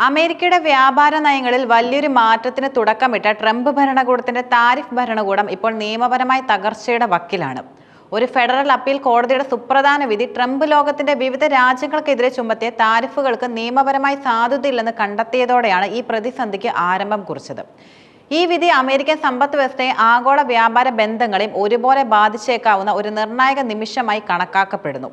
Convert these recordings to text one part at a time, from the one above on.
അമേരിക്കയുടെ വ്യാപാര നയങ്ങളിൽ വലിയൊരു മാറ്റത്തിന് തുടക്കമിട്ട ട്രംപ് ഭരണകൂടത്തിന്റെ താരിഫ് ഭരണകൂടം ഇപ്പോൾ നിയമപരമായി തകർച്ചയുടെ വക്കിലാണ്. ഒരു ഫെഡറൽ അപ്പീൽ കോടതിയുടെ സുപ്രധാന വിധി ട്രംപ് ലോകത്തിന്റെ വിവിധ രാജ്യങ്ങൾക്കെതിരെ ചുമത്തിയ താരിഫുകൾക്ക് നിയമപരമായി സാധുതയില്ലെന്ന് കണ്ടെത്തിയതോടെയാണ് ഈ പ്രതിസന്ധിക്ക് ആരംഭം കുറിച്ചത്. ഈ വിധി അമേരിക്കൻ സമ്പദ് വ്യവസ്ഥയെ ആഗോള വ്യാപാര ബന്ധങ്ങളെയും ഒരുപോലെ ബാധിച്ചേക്കാവുന്ന ഒരു നിർണായക നിമിഷമായി കണക്കാക്കപ്പെടുന്നു.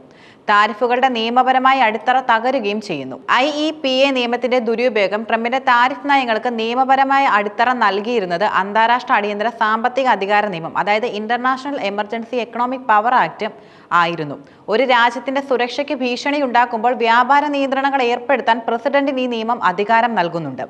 താരിഫുകളുടെ നിയമപരമായ അടിത്തറ തകരുകയും ചെയ്യുന്നു. IEPA നിയമത്തിന്റെ ദുരുപയോഗം ട്രംപിന്റെ താരിഫ് നയങ്ങൾക്ക് നിയമപരമായ അടിത്തറ നൽകിയിരുന്നത് അന്താരാഷ്ട്ര അടിയന്തര സാമ്പത്തിക അധികാര നിയമം, അതായത് international emergency economic power act ആയിരുന്നു. ഒരു രാജ്യത്തിന്റെ സുരക്ഷയ്ക്ക് ഭീഷണി ഉണ്ടാക്കുമ്പോൾ വ്യാപാര നിയന്ത്രണങ്ങൾ ഏർപ്പെടുത്താൻ പ്രസിഡന്റിന് ഈ നിയമം അധികാരം നൽകുന്നുണ്ട്.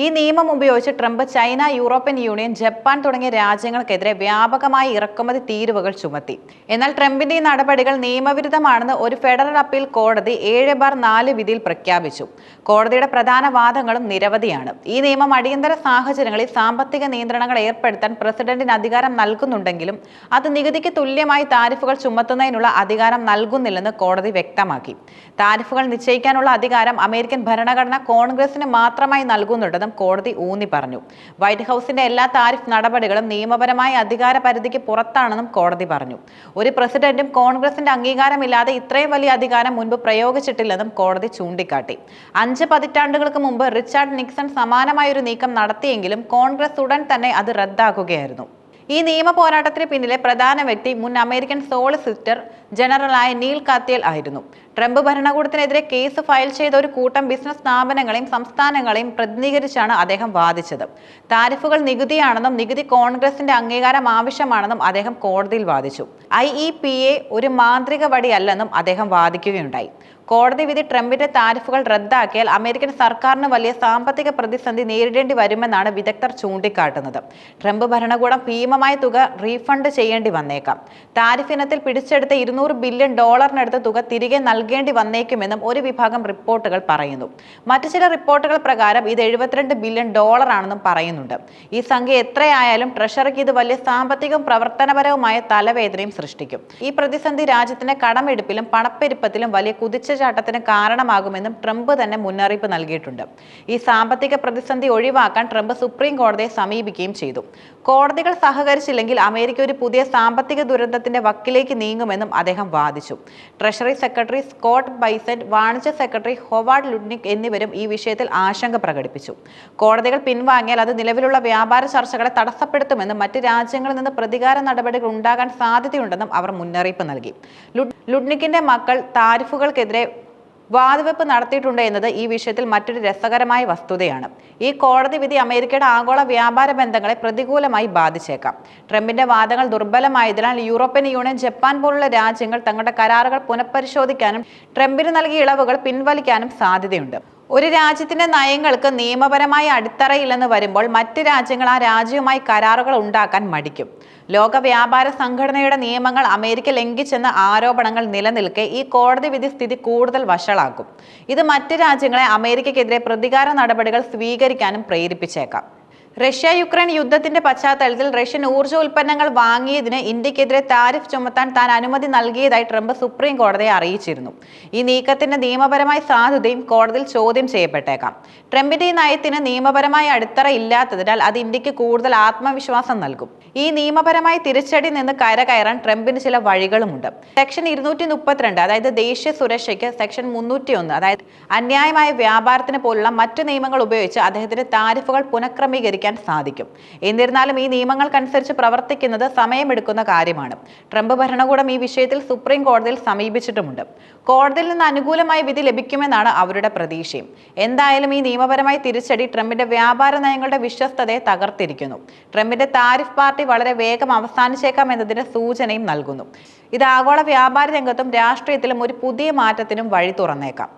ഈ നിയമം ഉപയോഗിച്ച് Trump China, European union, Japan തുടങ്ങിയ രാജ്യങ്ങൾക്കെതിരെ വ്യാപകമായി ഇറക്കുമതി തീരുവകൾ ചുമത്തി. എന്നാൽ ട്രംപിന്റെ ഈ നടപടികൾ നിയമവിരുദ്ധമാണെന്ന് ഒരു ഫെഡറൽ അപ്പീൽ കോടതി 7/4 വിധിയിൽ പ്രഖ്യാപിച്ചു. കോടതിയുടെ പ്രധാന വാദങ്ങളും നിരവധിയാണ്. ഈ നിയമം അടിയന്തര സാഹചര്യങ്ങളിൽ സാമ്പത്തിക നിയന്ത്രണങ്ങൾ ഏർപ്പെടുത്താൻ പ്രസിഡന്റിന് അധികാരം നൽകുന്നുണ്ടെങ്കിലും അത് നികുതിക്ക് തുല്യമായി താരിഫുകൾ ചുമത്തുന്നതിനുള്ള അധികാരം നൽകുന്നില്ലെന്ന് കോടതി വ്യക്തമാക്കി. താരിഫുകൾ നിശ്ചയിക്കാനുള്ള അധികാരം അമേരിക്കൻ ഭരണഘടന കോൺഗ്രസിന് മാത്രമായി നൽകുന്നുണ്ടെന്നും കോടതി ഊന്നി പറഞ്ഞു. വൈറ്റ് ഹൌസിന്റെ എല്ലാ താരിഫ് നടപടികളും നിയമപരമായ അധികാര പരിധിക്ക് പുറത്താണെന്നും കോടതി പറഞ്ഞു. ഒരു പ്രസിഡന്റും കോൺഗ്രസിന്റെ അംഗീകാരമില്ലാതെ ഇത്രയും വലിയ അധികാരം മുൻപ് പ്രയോഗിച്ചിട്ടില്ലെന്നും കോടതി ചൂണ്ടിക്കാട്ടി. 5 പതിറ്റാണ്ടുകൾക്ക് മുമ്പ് റിച്ചാർഡ് നിക്സൺ സമാനമായൊരു നീക്കം നടത്തിയെങ്കിലും കോൺഗ്രസ് ഉടൻ തന്നെ അത് റദ്ദാക്കുകയായിരുന്നു. ഈ നിയമ പോരാട്ടത്തിന് പിന്നിലെ പ്രധാന വ്യക്തി മുൻ അമേരിക്കൻ സോളിസിറ്റർ ജനറലായ നീൽ കാത്യൽ ആയിരുന്നു. ട്രംപ് ഭരണകൂടത്തിനെതിരെ കേസ് ഫയൽ ചെയ്ത ഒരു കൂട്ടം ബിസിനസ് സ്ഥാപനങ്ങളെയും സംസ്ഥാനങ്ങളെയും പ്രതിനിധീകരിച്ചാണ് അദ്ദേഹം വാദിച്ചത്. താരിഫുകൾ നികുതിയാണെന്നും നികുതി കോൺഗ്രസിന്റെ അംഗീകാരം ആവശ്യമാണെന്നും അദ്ദേഹം കോടതിയിൽ വാദിച്ചു. IEPA ഒരു മാന്ത്രിക വടിയല്ലെന്നും അദ്ദേഹം വാദിക്കുകയുണ്ടായി. കോടതി വിധി ട്രംപിന്റെ താരിഫുകൾ റദ്ദാക്കിയാൽ അമേരിക്കൻ സർക്കാരിന് വലിയ സാമ്പത്തിക പ്രതിസന്ധി നേരിടേണ്ടി വരുമെന്നാണ് വിദഗ്ധർ ചൂണ്ടിക്കാട്ടുന്നത്. ട്രംപ് ഭരണകൂടം ഭീമമായ തുക റീഫണ്ട് ചെയ്യേണ്ടി വന്നേക്കാം. താരിഫ് ഇനത്തിൽ പിടിച്ചെടുത്ത $200 ബില്യൺ തുക തിരികെ നൽകേണ്ടി വന്നേക്കുമെന്നും ഒരു വിഭാഗം റിപ്പോർട്ടുകൾ പറയുന്നു. മറ്റു ചില റിപ്പോർട്ടുകൾ പ്രകാരം ഇത് $72 ബില്യൺ ആണെന്നും പറയുന്നുണ്ട്. ഈ സംഖ്യ എത്രയായാലും ട്രഷറിക്ക് ഇത് വലിയ സാമ്പത്തികവും പ്രവർത്തനപരവുമായ തലവേദനയും സൃഷ്ടിക്കും. ഈ പ്രതിസന്ധി രാജ്യത്തിന്റെ കടമെടുപ്പിലും പണപ്പെരുപ്പത്തിലും വലിയ കുതിച്ചുചാട്ടത്തിന് കാരണമാകുമെന്നും ട്രംപ് തന്നെ മുന്നറിയിപ്പ് നൽകിയിട്ടുണ്ട്. ഈ സാമ്പത്തിക പ്രതിസന്ധി ഒഴിവാക്കാൻ ട്രംപ് സുപ്രീം കോടതിയെ സമീപിക്കുകയും ചെയ്തു. കോടതികൾ സഹകരിച്ചില്ലെങ്കിൽ അമേരിക്ക ഒരു പുതിയ സാമ്പത്തിക ദുരന്തത്തിന്റെ വക്കിലേക്ക് നീങ്ങുമെന്നും അദ്ദേഹം വാദിച്ചു. ട്രഷറി സെക്രട്ടറി സ്കോട്ട് ബൈസന്റ്, വാണിജ്യ സെക്രട്ടറി ഹൊവാർഡ് ലുഡ്നിക് എന്നിവരും ഈ വിഷയത്തിൽ ആശങ്ക പ്രകടിപ്പിച്ചു. കോടതികൾ പിൻവാങ്ങിയാൽ അത് നിലവിലുള്ള വ്യാപാര ചർച്ചകളെ തടസ്സപ്പെടുത്തുമെന്നും മറ്റ് രാജ്യങ്ങളിൽ നിന്ന് പ്രതികാര നടപടികൾ ഉണ്ടാകാൻ സാധ്യതയുണ്ടെന്നും അവർ മുന്നറിയിപ്പ് നൽകി. ലുഡ്നിക്കിന്റെ മക്കൾ താരിഫുകൾക്കെതിരെ വാതുവെപ്പ് നടത്തിയിട്ടുണ്ട് എന്നത് ഈ വിഷയത്തിൽ മറ്റൊരു രസകരമായ വസ്തുതയാണ്. ഈ കോടതി വിധി അമേരിക്കയുടെ ആഗോള വ്യാപാര ബന്ധങ്ങളെ പ്രതികൂലമായി ബാധിച്ചേക്കാം. ട്രംപിന്റെ വാദങ്ങൾ ദുർബലമായതിനാൽ യൂറോപ്യൻ യൂണിയൻ, ജപ്പാൻ പോലുള്ള രാജ്യങ്ങൾ തങ്ങളുടെ കരാറുകൾ പുനഃപരിശോധിക്കാനും ട്രംപിന് നൽകിയ ഇളവുകൾ പിൻവലിക്കാനും സാധ്യതയുണ്ട്. ഒരു രാജ്യത്തിന്റെ നയങ്ങൾക്ക് നിയമപരമായ അടിത്തറയില്ലെന്ന് വരുമ്പോൾ മറ്റ് രാജ്യങ്ങൾ ആ രാജ്യവുമായി കരാറുകൾ ഉണ്ടാക്കാൻ മടിക്കും. ലോക വ്യാപാര സംഘടനയുടെ നിയമങ്ങൾ അമേരിക്ക ലംഘിച്ചെന്ന ആരോപണങ്ങൾ നിലനിൽക്കെ ഈ കോടതി വിധി സ്ഥിതി കൂടുതൽ വഷളാക്കും. ഇത് മറ്റ് രാജ്യങ്ങളെ അമേരിക്കയ്ക്കെതിരെ പ്രതികാര നടപടികൾ സ്വീകരിക്കാനും പ്രേരിപ്പിച്ചേക്കാം. റഷ്യ-യുക്രൈൻ യുദ്ധത്തിന്റെ പശ്ചാത്തലത്തിൽ റഷ്യൻ ഊർജ്ജ ഉൽപ്പന്നങ്ങൾ വാങ്ങിയതിന് ഇന്ത്യക്കെതിരെ താരിഫ് ചുമത്താൻ താൻ അനുമതി നൽകിയതായി ട്രംപ് സുപ്രീം കോടതിയെ അറിയിച്ചിരുന്നു. ഈ നീക്കത്തിന്റെ നിയമപരമായ സാധുതയും കോടതിയിൽ ചോദ്യം ചെയ്യപ്പെട്ടേക്കാം. ട്രംപിന്റെ ഈ നയത്തിന് നിയമപരമായ അടിത്തറ ഇല്ലാത്തതിനാൽ അത് ഇന്ത്യക്ക് കൂടുതൽ ആത്മവിശ്വാസം നൽകും. ഈ നിയമപരമായ തിരിച്ചടി നിന്ന് കരകയറാൻ ട്രംപിന് ചില വഴികളുമുണ്ട്. സെക്ഷൻ 232, അതായത് ദേശീയ സുരക്ഷയ്ക്ക്, സെക്ഷൻ 301, അതായത് അന്യായമായ വ്യാപാരത്തിന് പോലുള്ള മറ്റു നിയമങ്ങൾ ഉപയോഗിച്ച് അദ്ദേഹത്തിന്റെ താരിഫുകൾ പുനഃക്രമീകരിക്കാൻ സാധിക്കും. എന്നിരുന്നാലും ഈ നിയമങ്ങൾക്കനുസരിച്ച് പ്രവർത്തിക്കുന്നത് സമയമെടുക്കുന്ന കാര്യമാണ്. ട്രംപ് ഭരണകൂടം ഈ വിഷയത്തിൽ സുപ്രീം കോടതിയിൽ സമീപിച്ചിട്ടുമുണ്ട്. കോടതിയിൽ നിന്ന് അനുകൂലമായ വിധി ലഭിക്കുമെന്നാണ് അവരുടെ പ്രതീക്ഷയും. എന്തായാലും ഈ നിയമപരമായ തിരിച്ചടി ട്രംപിന്റെ വ്യാപാര നയങ്ങളുടെ വിശ്വസ്തതയെ തകർത്തിരിക്കുന്നു. ട്രംപിന്റെ താരിഫ് പാർട്ടി വളരെ വേഗം അവസാനിച്ചേക്കാം എന്നതിന്റെ സൂചനയും നൽകുന്നു. ഇത് ആഗോള വ്യാപാര രംഗത്തും രാഷ്ട്രീയത്തിലും ഒരു പുതിയ മാറ്റത്തിനും വഴി തുറന്നേക്കാം.